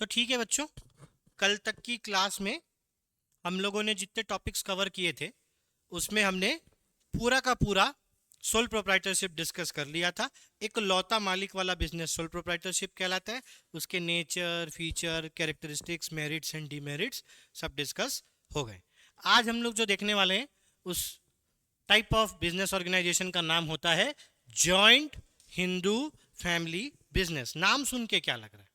तो ठीक है बच्चों, कल तक की क्लास में हम लोगों ने जितने टॉपिक्स कवर किए थे उसमें हमने पूरा का पूरा सोल प्रोप्राइटरशिप डिस्कस कर लिया था। एक लौता मालिक वाला बिजनेस सोल प्रोप्राइटरशिप कहलाता है। उसके nature, feature, characteristics, merits and demerits सब डिस्कस हो गए। आज हम लोग जो देखने वाले हैं उस टाइप ऑफ बिजनेस ऑर्गेनाइजेशन का नाम होता है जॉइंट हिंदू फैमिली बिजनेस। नाम सुन के क्या लग रहा है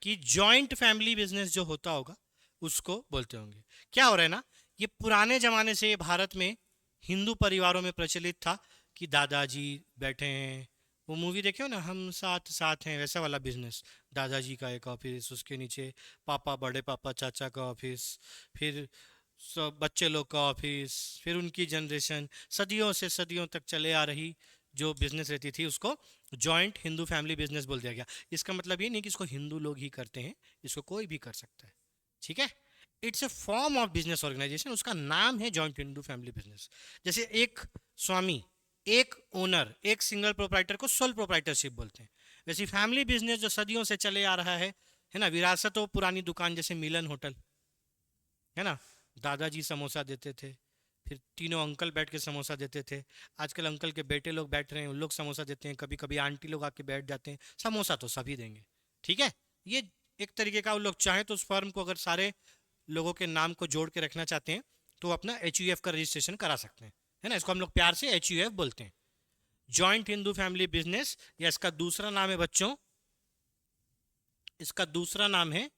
कि जॉइंट फैमिली बिजनेस जो होता होगा उसको बोलते होंगे। क्या हो रहा है ना, ये पुराने जमाने से ये भारत में हिंदू परिवारों में प्रचलित था कि दादाजी बैठे हैं, वो मूवी देखे हो ना, हम साथ साथ हैं, वैसा वाला बिजनेस। दादाजी का एक ऑफिस, उसके नीचे पापा, बड़े पापा, चाचा का ऑफिस, फिर सब बच्चे लोग का ऑफिस, फिर उनकी जनरेशन, सदियों से सदियों तक चले आ रही जो बिजनेस रहती थी उसको जॉइंट हिंदू फैमिली बिजनेस बोल दिया गया। इसका मतलब ये नहीं कि इसको हिंदू लोग ही करते हैं, इसको कोई भी कर सकता है। ठीक है, it's a form of business organisation, उसका नाम है जॉइंट हिंदू फैमिली बिजनेस। जैसे एक स्वामी, एक ओनर, एक सिंगल प्रोप्राइटर को सोल प्रोप्राइटरशिप बोलते हैं। वैसे फैमिली बिजनेस जो सदियों से चले आ रहा है ना, विरासत हो पुरानी दुकान, जैसे मिलन होटल है ना, दादाजी समोसा देते थे, फिर तीनों अंकल बैठ के समोसा देते थे। आजकल अंकल के बेटे लोग बैठ रहे हैं, उन लोग समोसा देते हैं, कभी कभी आंटी लोग आके बैठ जाते हैं। समोसा तो सभी देंगे। ठीक है, ये एक तरीके का, उन लोग चाहें तो उस फर्म को अगर सारे लोगों के नाम को जोड़ के रखना चाहते हैं तो अपना HUF का रजिस्ट्रेशन करा सकते हैं, है ना। इसको हम लोग प्यार से HUF बोलते हैं, जॉइंट हिंदू फैमिली बिजनेस। या इसका दूसरा नाम है बच्चों, इसका दूसरा नाम है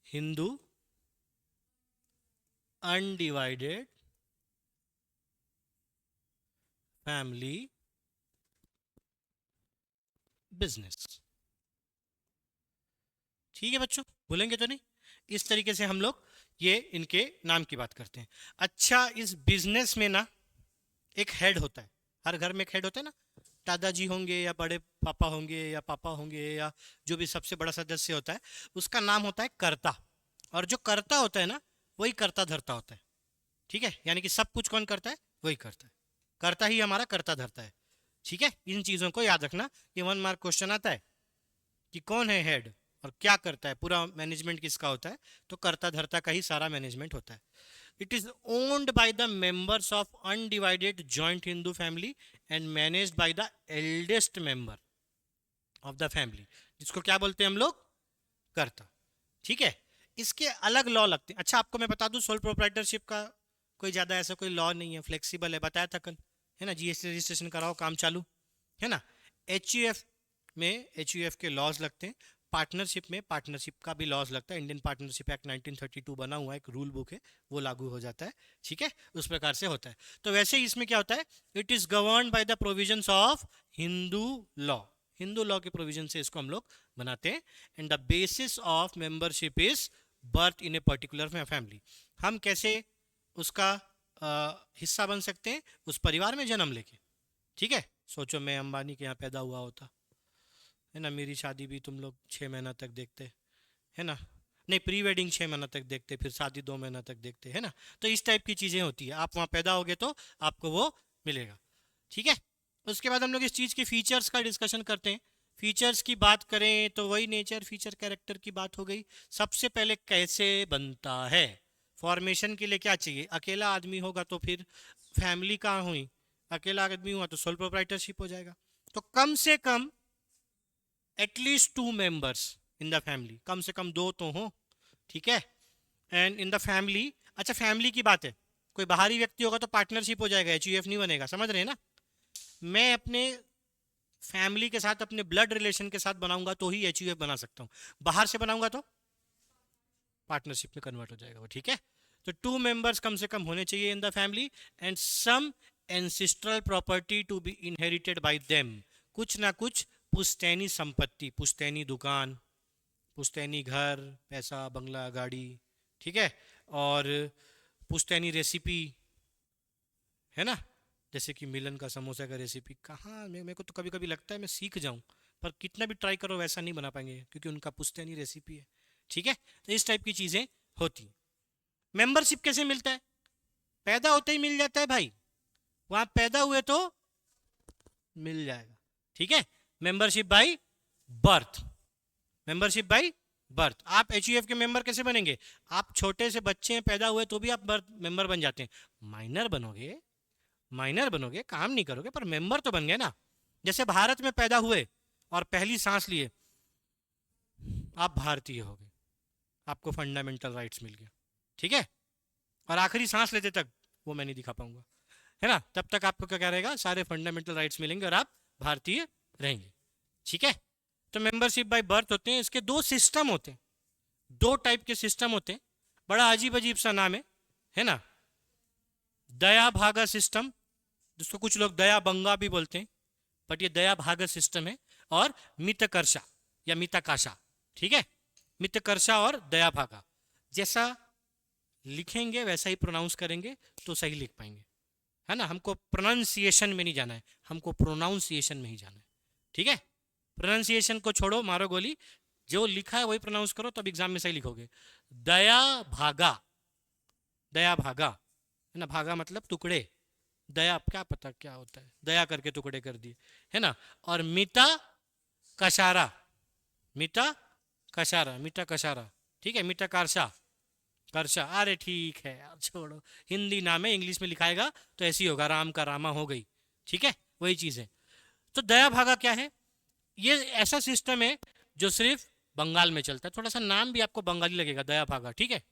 हिंदू अनडिवाइडेड फैमिली बिजनेस। ठीक है बच्चों, भूलेंगे तो नहीं। इस तरीके से हम लोग ये इनके नाम की बात करते हैं। अच्छा, इस बिजनेस में ना एक हेड होता है, हर घर में एक हेड होता है ना। दादाजी होंगे या बड़े पापा होंगे या पापा होंगे या जो भी सबसे बड़ा सदस्य होता है, उसका नाम होता है कर्ता। और जो कर्ता होता है ना, वही कर्ता धर्ता होता है। ठीक है, यानी कि सब कुछ कौन करता है, वही करता है। कर्ता ही हमारा कर्ता धर्ता है। ठीक है, इन चीज़ों को याद रखना। ये 1 मार्क क्वेश्चन आता है कि कौन है हेड और क्या करता है, पूरा मैनेजमेंट किसका होता है। तो कर्ता धर्ता का ही सारा मैनेजमेंट होता है। It is owned by the members of undivided joint Hindu family and managed by the eldest member of the family, जिसको क्या बोलते हैं हम लोग, कर्ता। ठीक है, इसके अलग लॉ लगते हैं। अच्छा, आपको मैं बता दूं, सोल प्रोप्राइटरशिप का कोई ज़्यादा ऐसा कोई लॉ नहीं है, फ्लेक्सिबल है, बताया था कल, है ना। GST रजिस्ट्रेशन कराओ, काम चालू, है ना। HUF में HUF के लॉज लगते हैं। पार्टनरशिप में पार्टनरशिप का भी लॉज लगता है। इंडियन पार्टनरशिप एक्ट 1932 बना हुआ है, एक रूल बुक है, वो लागू हो जाता है। ठीक है, उस प्रकार से होता है। तो वैसे ही इसमें क्या होता है, it is govern by the provisions of Hindu law. Hindu law के प्रोविजन से इसको हम लोग बनाते हैं। And the basis of membership is birth in a particular family. हम कैसे उसका हिस्सा बन सकते हैं, उस परिवार में जन्म लेके। ठीक है, सोचो मैं अंबानी के यहाँ पैदा हुआ होता, है ना, मेरी शादी भी तुम लोग 6 महीना तक देखते, है ना। नहीं, प्री वेडिंग 6 महीना तक देखते, फिर शादी 2 महीना तक देखते, है ना। तो इस टाइप की चीज़ें होती है, आप वहाँ पैदा होगे तो आपको वो मिलेगा। ठीक है, उसके बाद हम लोग इस चीज़ के फीचर्स का डिस्कशन करते हैं। फीचर्स की बात करें तो वही नेचर, फीचर, कैरेक्टर की बात हो गई। सबसे पहले कैसे बनता है, फॉर्मेशन के लिए क्या चाहिए, अकेला आदमी होगा तो फिर फैमिली कहाँ हुई, अकेला आदमी हुआ तो सोल प्रोप्राइटरशिप हो जाएगा। तो कम से कम at least 2 members in the family, कम से कम 2 तो हो। ठीक है, एंड इन द फैमिली, अच्छा फैमिली की बात है, कोई बाहरी व्यक्ति होगा तो पार्टनरशिप हो जाएगा, HUF नहीं बनेगा, समझ रहे हैं ना। मैं अपने फैमिली के साथ, अपने ब्लड रिलेशन के साथ बनाऊंगा तो ही HUF बना सकता हूँ, बाहर से बनाऊंगा तो पार्टनरशिप में कन्वर्ट हो जाएगा वो। ठीक है, तो 2 मेंबर्स कम से कम होने चाहिए in the family, and some ancestral property to be inherited by them. कुछ ना कुछ पुश्तैनी संपत्ति, पुश्तैनी दुकान, पुश्तैनी घर, पैसा, बंगला, गाड़ी। ठीक है, और पुश्तैनी रेसिपी, है ना। जैसे कि मिलन का समोसा का रेसिपी कहाँ, मेरे को तो कभी कभी लगता है मैं सीख जाऊँ, पर कितना भी ट्राई करो वैसा नहीं बना पाएंगे क्योंकि उनका पुश्तैनी रेसिपी है। ठीक है, तो इस टाइप की चीज़ें होती हैं। मेंबरशिप कैसे मिलता है, पैदा होते ही मिल जाता है भाई, वहाँ पैदा हुए तो मिल जाएगा। ठीक है, membership by birth, membership by birth. आप एच के मेंबर कैसे बनेंगे? आप छोटे से बच्चे हैं, पैदा हुए तो भी आप बर्थ मेंबर बन जाते हैं। माइनर बनोगे, माइनर बनोगे, काम नहीं करोगे, पर मेंबर तो बन गए ना। जैसे भारत में पैदा हुए और पहली सांस लिए, आप भारतीय हो गए, आपको फंडामेंटल राइट्स मिल गया, ठीक है। और आखिरी सांस लेते तक वो मैं नहीं दिखा पाऊंगा, है ना, तब तक आपको क्या रहेगा, सारे फंडामेंटल राइट्स मिलेंगे और आप भारतीय रहेंगे, ठीक है। तो मेंबरशिप बाय बर्थ होते हैं, इसके दो सिस्टम होते हैं, दो टाइप के सिस्टम होते हैं। बड़ा अजीब अजीब सा नाम है ना। दया भागा सिस्टम, जिसको कुछ लोग दया बंगा भी बोलते हैं, बट ये दया भागा सिस्टम है। और मितकर्षा या मितकाशा, ठीक है। मितकर्षा और दया भागा, जैसा लिखेंगे वैसा ही प्रोनाउंस करेंगे तो सही लिख पाएंगे, है ना। हमको प्रोनाउंसिएशन में नहीं जाना है, हमको प्रोनाउंसिएशन में ही जाना है, ठीक है। प्रोनाउंसिएशन को छोड़ो, मारो गोली, जो लिखा है वही प्रोनाउंस करो, तब एग्जाम में सही लिखोगे। दया भागा, दया भागा, है ना, भागा मतलब टुकड़े, दया क्या पता क्या होता है, दया करके टुकड़े कर दिए, है ना। और मिता कशारा, मिता कशारा, मिता कशारा, ठीक है। मिता कारसा, करशा, अरे ठीक है यार छोड़ो, हिंदी नाम है, इंग्लिश में लिखाएगा तो ऐसे ही होगा, राम का रामा हो गई, ठीक है, वही चीज़ है। तो दया भागा क्या है? ये ऐसा सिस्टम है जो सिर्फ बंगाल में चलता है, थोड़ा सा नाम भी आपको बंगाली लगेगा, दया भागा, ठीक है,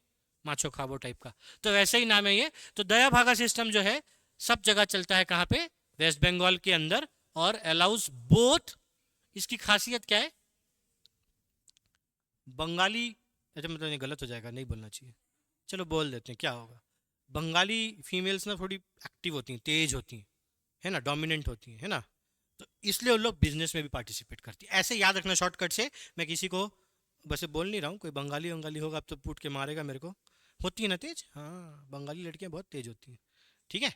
माछो खाबो टाइप का, तो वैसे ही नाम है ये। तो दया भागा सिस्टम जो है सब जगह चलता है, कहाँ पे? वेस्ट बंगाल के अंदर, और अलाउज बोथ। इसकी खासियत क्या है? बंगाली, अच्छा मतलब ये गलत हो जाएगा, नहीं बोलना चाहिए, चलो बोल देते हैं, क्या होगा। बंगाली फीमेल्स ना थोड़ी एक्टिव होती हैं, तेज होती हैं, है ना, डोमिनेंट होती हैं, है ना। तो इसलिए उन लोग बिजनेस में भी पार्टिसिपेट करती हैं। ऐसे याद रखना शॉर्टकट से, मैं किसी को वैसे बोल नहीं रहा हूँ, कोई बंगाली वंगाली होगा अब तो पूट के मारेगा मेरे को। होती है ना तेज, हाँ, बंगाली लड़कियाँ बहुत तेज होती हैं, ठीक है।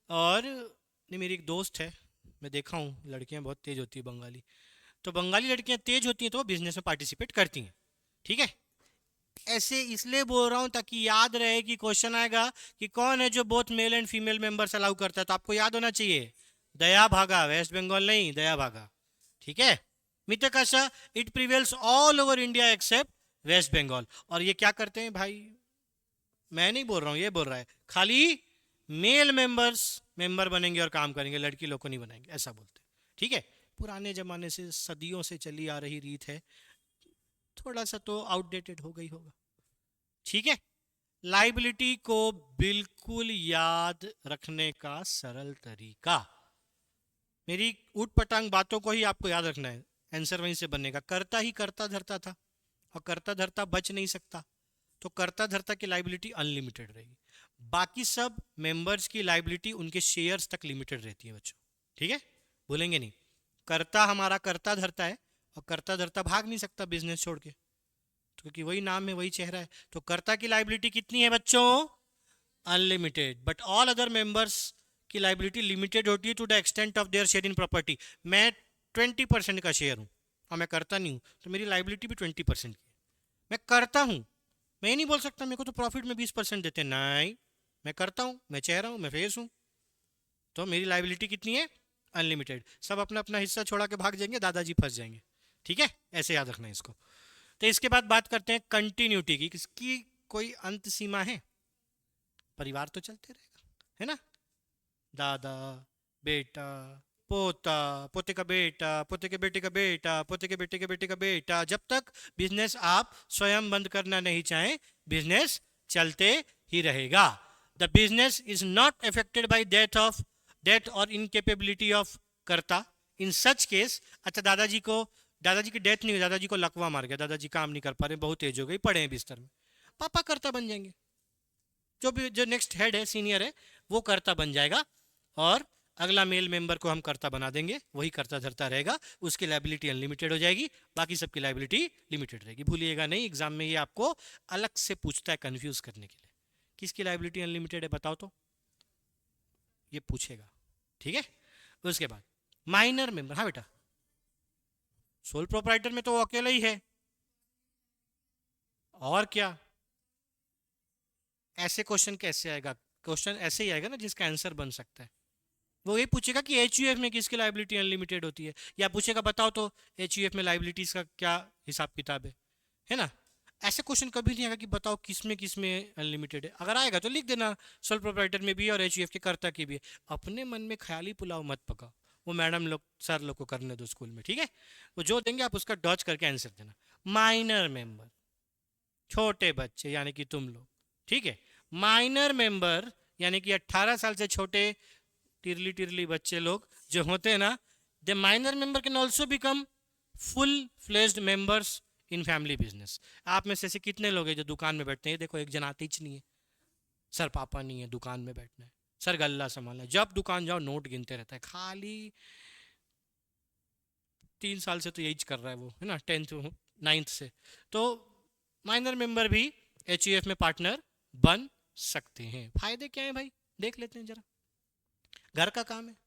और नहीं, मेरी एक दोस्त है, मैं देखा हूँ, लड़कियाँ बहुत तेज होती है बंगाली। तो बंगाली लड़कियाँ तेज होती हैं तो वो बिजनेस में पार्टिसिपेट करती हैं, ठीक है। ऐसे इसलिए बोल रहा हूं ताकि याद रहे कि क्वेश्चन आएगा कि कौन है जो both male and female members allow करता है, तो आपको याद होना चाहिए दया भागा, वेस्ट बंगाल नहीं, दया भागा, ठीक है। Mitakshara, it prevails all over India except West Bengal. और ये क्या करते हैं भाई, मैं नहीं बोल रहा हूँ, ये बोल रहा है, खाली मेल मेंबर्स मेंबर बनेंगे और काम करेंगे, लड़की लोग को नहीं बनाएंगे, ऐसा बोलते हैं, ठीक है। पुराने जमाने से सदियों से चली आ रही रीत है, थोड़ा सा तो आउटडेटेड हो गई होगा, ठीक है। लाइबिलिटी को बिल्कुल याद रखने का सरल तरीका, मेरी ऊट पटांग बातों को ही आपको याद रखना है, आंसर वहीं से बनेगा। करता ही करता धरता था, और करता धरता बच नहीं सकता, तो करता धरता की लाइबिलिटी अनलिमिटेड रहेगी। बाकी सब मेंबर्स की लाइबिलिटी उनके शेयर्स तक लिमिटेड रहती है बच्चों, ठीक है, भूलेंगे नहीं। करता हमारा करता धरता है, और करता धरता भाग नहीं सकता बिजनेस छोड़ के, तो क्योंकि वही नाम है, वही चेहरा है। तो कर्ता की लाइबिलिटी कितनी है बच्चों? Unlimited. But all other members की लाइबिलिटी लिमिटेड होती है to the extent of their share in property. मैं 20% का शेयर हूँ और मैं करता नहीं हूँ, तो मेरी लाइबिलिटी भी 20% की है। मैं करता हूँ, मैं ये नहीं बोल सकता मेरे को तो प्रॉफिट में 20% देते, नहीं, मैं करता हूँ, मैं चेहरा हूँ, मैं फेस हूँ, तो मेरी लाइबिलिटी कितनी है? अनलिमिटेड। सब अपना अपना हिस्सा छोड़ा के भाग जाएंगे, दादाजी फंस जाएंगे, ठीक है, ऐसे याद रखना है इसको। तो इसके बाद बात करते हैं कंटिन्यूटी की, इसकी कोई अंत सीमा है? परिवार तो चलते रहेगा, है ना, दादा, बेटा, पोता, पोते का बेटा, पोते के बेटे का बेटा, पोते के बेटे के बेटे का बेटा, जब तक बिजनेस आप स्वयं बंद करना नहीं चाहें, बिजनेस चलते ही रहेगा। The business is not affected by death और इनकेपेबिलिटी ऑफ कर्ता इन सच केस। अच्छा, दादाजी की डेथ नहीं हुई, दादाजी को लकवा मार गया, दादाजी काम नहीं कर पा रहे, बहुत एज हो गई, पड़े हैं बिस्तर में, पापा कर्ता बन जाएंगे, जो भी जो नेक्स्ट हेड है, सीनियर है, वो कर्ता बन जाएगा, और अगला मेल मेंबर को हम कर्ता बना देंगे, वही कर्ता धरता रहेगा, उसकी लाइबिलिटी अनलिमिटेड हो जाएगी, बाकी सबकी लाइबिलिटी लिमिटेड रहेगी। भूलिएगा नहीं, एग्जाम में ये आपको अलग से पूछता है कंफ्यूज करने के लिए, किसकी लाइबिलिटी अनलिमिटेड है बताओ तो, ये पूछेगा, ठीक है। उसके बाद माइनर मेंबर, हाँ बेटा, सोल प्रोप्राइटर में तो वो अकेला ही है, और क्या, ऐसे क्वेश्चन कैसे आएगा? क्वेश्चन ऐसे ही आएगा ना जिसका आंसर बन सकता है। वो ये पूछेगा कि एचयूएफ में किसकी लाइबिलिटी अनलिमिटेड होती है, या पूछेगा बताओ तो एचयूएफ में लाइबिलिटीज का क्या हिसाब किताब है, है ना। ऐसे क्वेश्चन कभी नहीं आएगा कि बताओ किस में अनलिमिटेड है। अगर आएगा तो लिख देना सोल प्रोप्राइटर में भी है और एचयूएफ के कर्ता की भी है। अपने मन में ख्याली पुलाव मत पकाओ, वो मैडम लोग सर लोग को करने दो स्कूल में, ठीक है। वो जो देंगे आप उसका डॉच करके आंसर देना। माइनर मेंबर, छोटे बच्चे यानी कि तुम लोग, ठीक है। माइनर मेंबर यानी कि 18 साल से छोटे टिरली टिरली बच्चे लोग जो होते हैं ना, the minor member can also become full fledged members in family business. आप में से ऐसे कितने लोग हैं जो दुकान में बैठते हैं? देखो एक जन आती नहीं है, सर पापा नहीं है, दुकान में बैठना है, सर गल्ला संभालना है, जब दुकान जाओ नोट गिनते रहता है खाली। 3 साल से तो यही कर रहा है वो, है ना, 10th 9th से। तो माइनर मेंबर भी एच में पार्टनर बन सकते हैं। फायदे क्या है भाई, देख लेते हैं जरा। घर का काम है,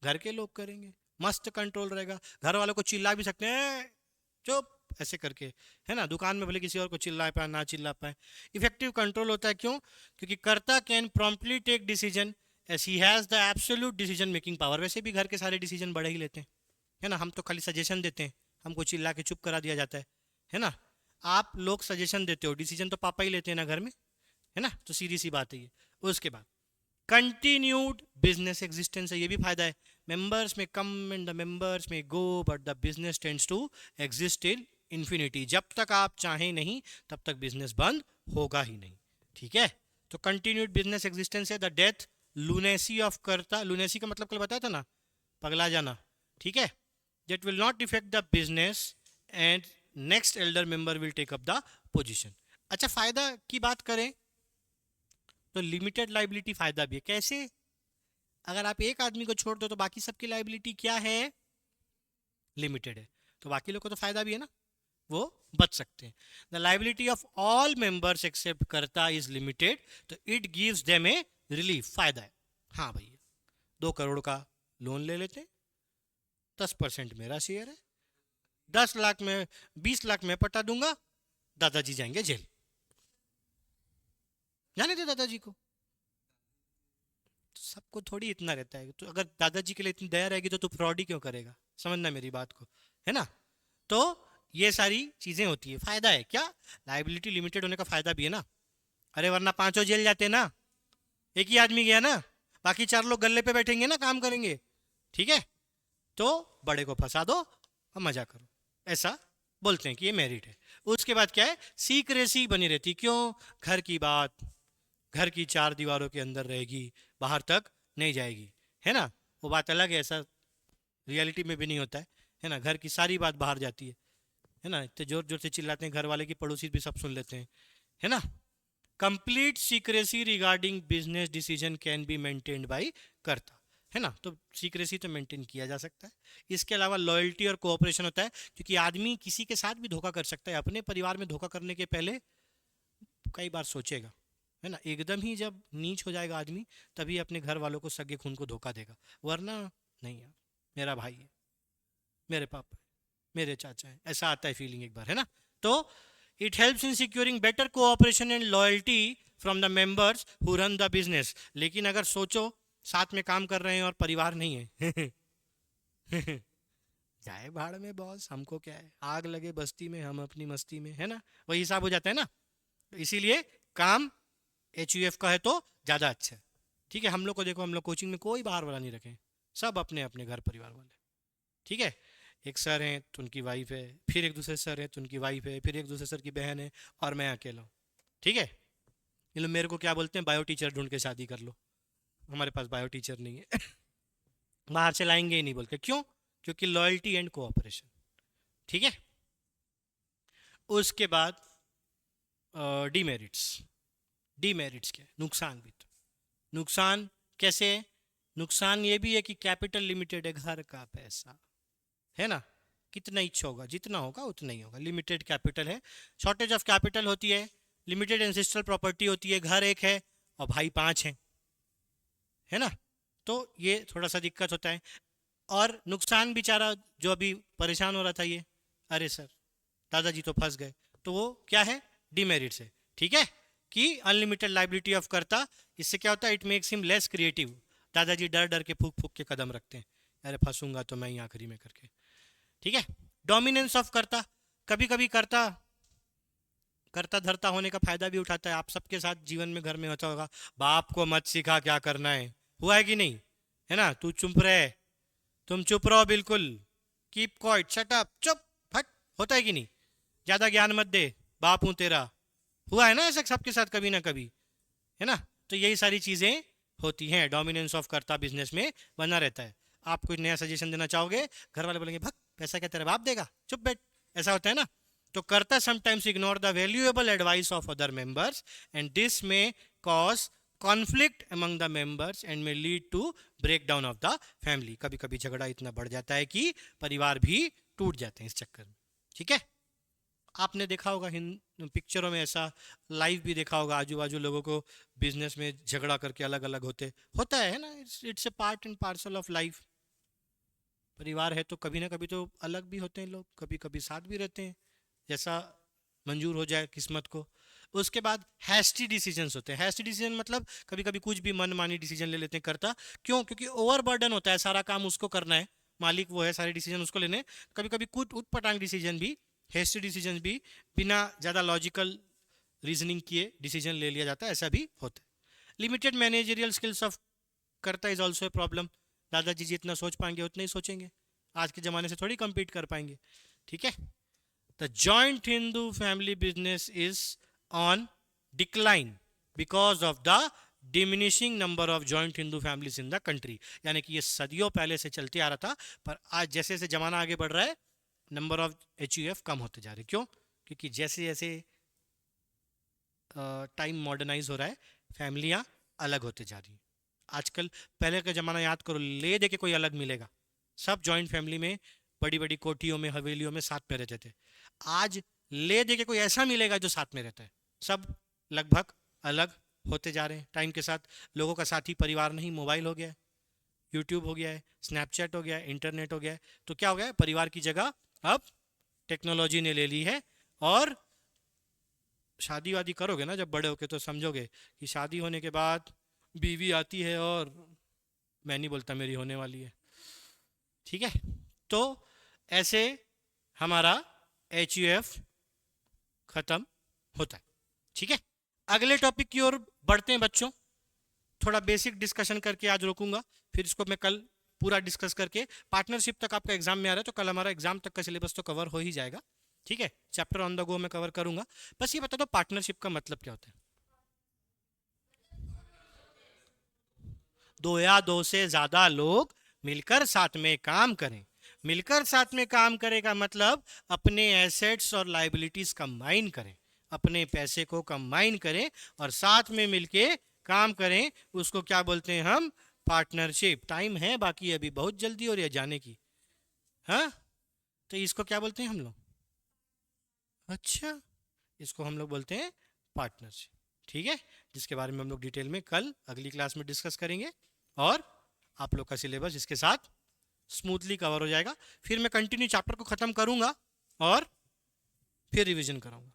घर के लोग करेंगे, मस्त कंट्रोल रहेगा, घर वालों को चिल्ला भी सकते हैं चुप ऐसे करके, है ना। दुकान में भले किसी और को चिल्ला पाए ना चिल्ला पाए, इफेक्टिव कंट्रोल होता है। क्यों? क्योंकि karta can promptly take decision as he has the absolute decision making power. वैसे भी घर के सारे डिसीजन बड़े ही लेते हैं, है ना। हम तो खाली सजेशन देते हैं, हमको चिल्ला के चुप करा दिया जाता है ना। आप लोग सजेशन देते हो, डिसीजन तो पापा ही लेते हैं ना घर में, है ना। तो सीधी सी बात है ये। उसके बाद कंटिन्यूड बिजनेस एग्जिस्टेंस है, ये भी फायदा है। मेंबर्स में come and the members may go but the business tends to exist in infinity. जब तक आप चाहें नहीं तब तक बिजनेस बंद होगा ही नहीं, ठीक है। तो कंटिन्यूड बिजनेस एग्जिस्टेंस है। द डेथ लूनेसी ऑफ कर्ता, लूनेसी का मतलब कल बताया था ना, पगला जाना, ठीक है। That will not affect the business and next elder member will take up the position. अच्छा, फायदा की बात करें तो लिमिटेड लाइबिलिटी फायदा भी है। कैसे? अगर आप एक आदमी को छोड़ दो तो बाकी सबकी लाइबिलिटी क्या है? लिमिटेड है। तो बाकी लोग को तो फायदा भी है ना, वो बच सकते हैं। The liability of all members except karta is limited, तो it gives them a relief. फायदा है। हाँ भैया, 2 करोड़ का लोन ले लेते हैं, 10% मेरा शेयर है, 10 लाख में 20 लाख में पटा दूंगा, दादाजी जाएंगे जेल। जाने दे दादाजी को, तो सबको थोड़ी इतना रहता है। तो अगर दादाजी के लिए इतनी दया रहेगी तो तू फ्रॉड ही क्यों करेगा? समझना मेरी बात को, है ना। तो ये सारी चीजें होती है। फायदा है क्या? लाइबिलिटी लिमिटेड होने का फायदा भी है ना। अरे वरना पांचों जेल जाते ना, एक ही आदमी गया ना, बाकी 4 लोग गल्ले पे बैठेंगे ना, काम करेंगे, ठीक है। तो बड़े को फंसा दो और मजा करो, ऐसा बोलते हैं कि ये मेरिट है। उसके बाद क्या है? सीक्रेसी बनी रहती। क्यों? घर की बात घर की 4 दीवारों के अंदर रहेगी, बाहर तक नहीं जाएगी, है ना। वो बात अलग है, ऐसा रियलिटी में भी नहीं होता है ना। घर की सारी बात बाहर जाती है ना। इतने जोर जोर से चिल्लाते हैं घर वाले की पड़ोसी भी सब सुन लेते हैं, है ना। Complete secrecy regarding business decision can be maintained by कर्ता, है ना। तो सीक्रेसी तो मेंटेन किया जा सकता है। इसके अलावा लॉयल्टी और कोऑपरेशन होता है, क्योंकि आदमी किसी के साथ भी धोखा कर सकता है। अपने परिवार में धोखा करने के पहले कई बार सोचेगा, है ना। एकदम ही जब नीच हो जाएगा आदमी, तभी अपने घर वालों को, सगे खून को धोखा देगा, वरना नहीं यार, मेरा भाई है, मेरे पापा है, मेरे चाचा है, ऐसा आता है फीलिंग एक बार, है ना। तो it helps in securing better cooperation and loyalty from the members who run the business. लेकिन अगर सोचो साथ में काम कर रहे हैं और परिवार नहीं है जाए भाड़ में बॉस, हमको क्या है, आग लगे बस्ती में, हम अपनी मस्ती में, है ना। वही हिसाब हो जाता है ना। तो इसीलिए काम एच का है तो ज़्यादा अच्छा है, ठीक है। हम लोग को देखो, हम लोग कोचिंग में कोई बाहर वाला नहीं रखे, सब अपने अपने घर परिवार वाले, ठीक है। एक सर हैं तो उनकी वाइफ है, फिर एक दूसरे सर हैं तो उनकी वाइफ है, फिर एक दूसरे सर की बहन है, और मैं अकेला हूँ, ठीक है। ये लोग मेरे को क्या बोलते हैं, बायो टीचर ढूंढ के शादी कर लो। हमारे पास बायो टीचर नहीं है बाहर से लाएंगे ही नहीं बोल के। क्यों? क्योंकि लॉयल्टी एंड कोऑपरेशन, ठीक है। उसके बाद डीमेरिट्स। डीमेरिट्स क्या है? नुकसान भी। तो नुकसान कैसे है? नुकसान ये भी है कि कैपिटल लिमिटेड है, घर का पैसा, है ना। कितना इच्छा होगा, जितना होगा उतना ही होगा, लिमिटेड कैपिटल है। शॉर्टेज ऑफ कैपिटल होती है, लिमिटेड एंसेस्ट्रल प्रॉपर्टी होती है, घर एक है और भाई 5 हैं, है ना। तो ये थोड़ा सा दिक्कत होता है। और नुकसान बेचारा जो अभी परेशान हो रहा था ये, अरे सर दादाजी तो फंस गए, तो वो क्या है? डिमेरिट्स है, ठीक है। कि अनलिमिटेड लाइबिलिटी ऑफ करता, इससे क्या होता है? It makes him less creative. दादाजी डर डर के फूक फूक के कदम रखते हैं, अरे फंसूंगा तो मैं ही आखिरी में करके, ठीक है। डोमिनेंस ऑफ करता, कभी कभी करता करता धरता होने का फायदा भी उठाता है। आप सबके साथ जीवन में घर में होता होगा, बाप को मत सिखा क्या करना है, हुआ है कि नहीं, है ना, तू चुप रहे, तुम चुप रहो बिल्कुल, कीप क्वाइट, शट अप, चुप, फट, होता है कि नहीं, ज्यादा ज्ञान मत दे, बाप हूं तेरा, हुआ है ना ऐसा सबके साथ कभी ना कभी, है ना। तो यही सारी चीजें होती हैं, डोमिनेंस ऑफ कर्ता बिजनेस में बना रहता है। आप कोई नया सजेशन देना चाहोगे, घर वाले बोलेंगे भग, पैसा क्या तेरा बाप देगा, चुप बैठ, ऐसा होता है ना। तो karta sometimes ignore the valuable advice of other members and this may cause conflict among the members and may lead to break down of the family. कभी कभी झगड़ा इतना बढ़ जाता है कि परिवार भी टूट जाते हैं इस चक्कर में। ठीक है, आपने देखा होगा पिक्चरों में, ऐसा लाइव भी देखा होगा, आजू बाजू लोगों को बिजनेस में झगड़ा करके अलग अलग होता है ना। It's a part and parcel of life. परिवार है तो कभी ना कभी तो अलग भी होते हैं लोग, कभी कभी साथ भी रहते हैं, जैसा मंजूर हो जाए किस्मत को। उसके बाद हैस्टी डिसीजंस होते हैं। हैस्टी डिसीजन मतलब कभी कभी कुछ भी मनमानी डिसीजन ले लेते हैं करता, क्यों, क्योंकि ओवरबर्डन होता है, सारा काम उसको करना है, मालिक वो है, सारे डिसीजन उसको लेने। कभी कभी कुछ उटपटांग डिसीजन भी, हैस्टी डिसीजन भी, बिना ज़्यादा लॉजिकल रीजनिंग किए डिसीजन ले लिया जाता है, ऐसा भी होता है। लिमिटेड मैनेजरियल स्किल्स ऑफ करता इज ऑल्सो ए प्रॉब्लम। दादाजी जितना सोच पाएंगे उतना ही सोचेंगे, आज के ज़माने से थोड़ी compete कर पाएंगे। ठीक है, the joint Hindu family business is on decline because of the diminishing number of joint Hindu families in the country. यानी कि ये सदियों पहले से चलते आ रहा था, पर आज जैसे जैसे जमाना आगे बढ़ रहा है, नंबर ऑफ HUF कम होते जा रहे। क्यों? क्योंकि जैसे जैसे टाइम मॉडर्नाइज हो रहा है, फैमिलियाँ अलग होते जा रही हैं। आजकल, पहले का ज़माना याद करो, ले दे के कोई अलग मिलेगा, सब जॉइंट फैमिली में बड़ी बड़ी कोठियों में, हवेलियों में साथ में रहते थे। आज ले दे के कोई ऐसा मिलेगा जो साथ में रहता है, सब लगभग अलग होते जा रहे हैं टाइम के साथ। लोगों का साथी परिवार नहीं, मोबाइल हो गया है, यूट्यूब हो गया है, स्नैपचैट हो गया है, इंटरनेट हो गया है। तो क्या हो गया है, परिवार की जगह अब टेक्नोलॉजी ने ले ली है। और शादी वादी करोगे ना जब बड़े होके, तो समझोगे कि शादी होने के बाद बीवी आती है और मैं नहीं बोलता मेरी होने वाली है। ठीक है, तो ऐसे हमारा HUF खत्म होता है। ठीक है, अगले टॉपिक की ओर बढ़ते हैं बच्चों। थोड़ा बेसिक डिस्कशन करके आज रोकूंगा, फिर इसको मैं कल पूरा डिस्कस करके, पार्टनरशिप तक आपका एग्जाम में आ रहा है, तो कल हमारा एग्जाम तक का सिलेबस तो कवर हो ही जाएगा। ठीक है, चैप्टर ऑन द गो मैं कवर करूंगा। बस ये बता दो पार्टनरशिप का मतलब क्या होता है। दो या दो से ज्यादा लोग मिलकर साथ में काम करें। मिलकर साथ में काम करे का मतलब अपने एसेट्स और लाइबिलिटीज कंबाइन करें, अपने पैसे को कंबाइन करें और साथ में मिलके काम करें। उसको क्या बोलते हैं हम, पार्टनरशिप। टाइम है बाकी अभी बहुत जल्दी हो रही है जाने की, हाँ, तो इसको क्या बोलते हैं हम लोग, अच्छा, इसको हम लोग बोलते हैं पार्टनरशिप। ठीक है, जिसके बारे में हम लोग डिटेल में कल अगली क्लास में डिस्कस करेंगे, और आप लोग का सिलेबस इसके साथ स्मूथली कवर हो जाएगा। फिर मैं कंटिन्यू चैप्टर को ख़त्म करूंगा और फिर रिवीजन कराऊंगा।